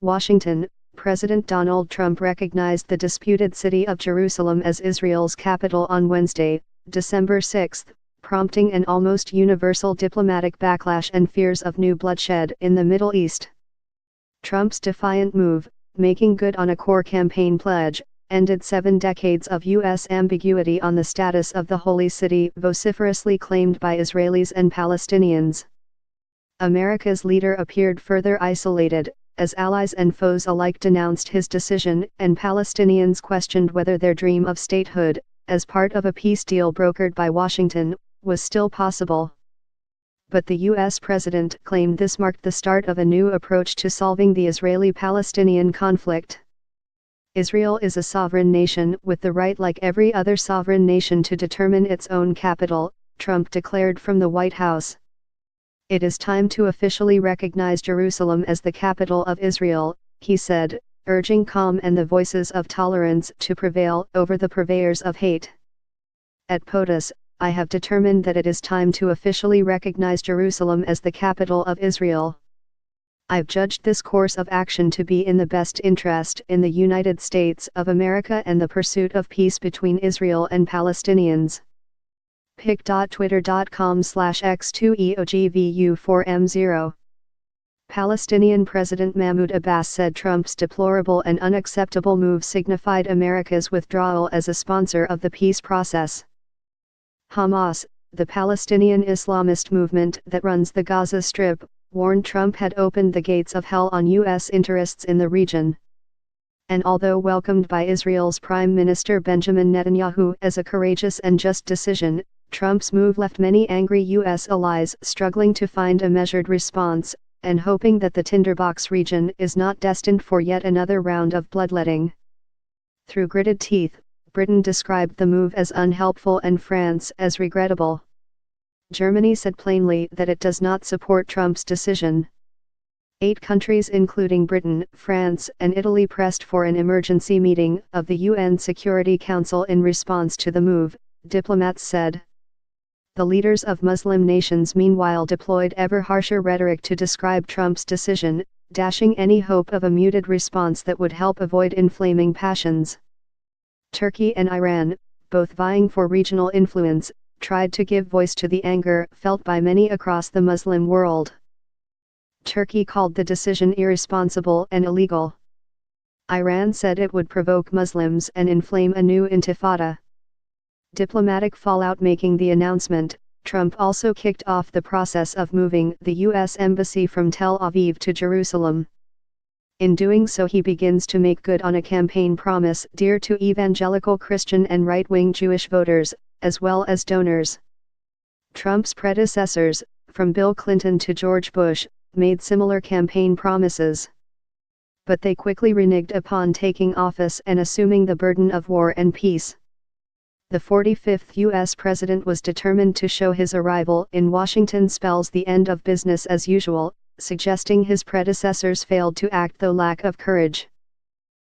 Washington, President Donald Trump recognized the disputed city of Jerusalem as Israel's capital on Wednesday, December 6, prompting an almost universal diplomatic backlash and fears of new bloodshed in the Middle East. Trump's defiant move, making good on a core campaign pledge, ended 7 decades of U.S. ambiguity on the status of the Holy City vociferously claimed by Israelis and Palestinians. America's leader appeared further isolated, as allies and foes alike denounced his decision, and Palestinians questioned whether their dream of statehood, as part of a peace deal brokered by Washington, was still possible. But the U.S. president claimed this marked the start of a new approach to solving the Israeli-Palestinian conflict. Israel is a sovereign nation with the right, like every other sovereign nation, to determine its own capital, Trump declared from the White House. It is time to officially recognize Jerusalem as the capital of Israel, he said, urging calm and the voices of tolerance to prevail over the purveyors of hate. At POTUS, I have determined that it is time to officially recognize Jerusalem as the capital of Israel. I've judged this course of action to be in the best interest in the United States of America and the pursuit of peace between Israel and Palestinians. pic.twitter.com/x2eogvu4m0 Palestinian President Mahmoud Abbas said Trump's deplorable and unacceptable move signified America's withdrawal as a sponsor of the peace process. Hamas, the Palestinian Islamist movement that runs the Gaza Strip, warned Trump had opened the gates of hell on U.S. interests in the region. And although welcomed by Israel's Prime Minister Benjamin Netanyahu as a courageous and just decision, Trump's move left many angry U.S. allies struggling to find a measured response, and hoping that the tinderbox region is not destined for yet another round of bloodletting. Through gritted teeth, Britain described the move as unhelpful and France as regrettable. Germany said plainly that it does not support Trump's decision. 8 countries including Britain, France, and Italy pressed for an emergency meeting of the UN Security Council in response to the move, diplomats said. The leaders of Muslim nations meanwhile deployed ever harsher rhetoric to describe Trump's decision, dashing any hope of a muted response that would help avoid inflaming passions. Turkey and Iran, both vying for regional influence, tried to give voice to the anger felt by many across the Muslim world. Turkey called the decision irresponsible and illegal. Iran said it would provoke Muslims and inflame a new intifada. Diplomatic fallout making the announcement, Trump also kicked off the process of moving the U.S. Embassy from Tel Aviv to Jerusalem. In doing so, he begins to make good on a campaign promise dear to evangelical Christian and right-wing Jewish voters, as well as donors. Trump's predecessors, from Bill Clinton to George Bush, made similar campaign promises. But they quickly reneged upon taking office and assuming the burden of war and peace. The 45th U.S. president was determined to show his arrival in Washington spells the end of business as usual, suggesting his predecessors failed to act through lack of courage.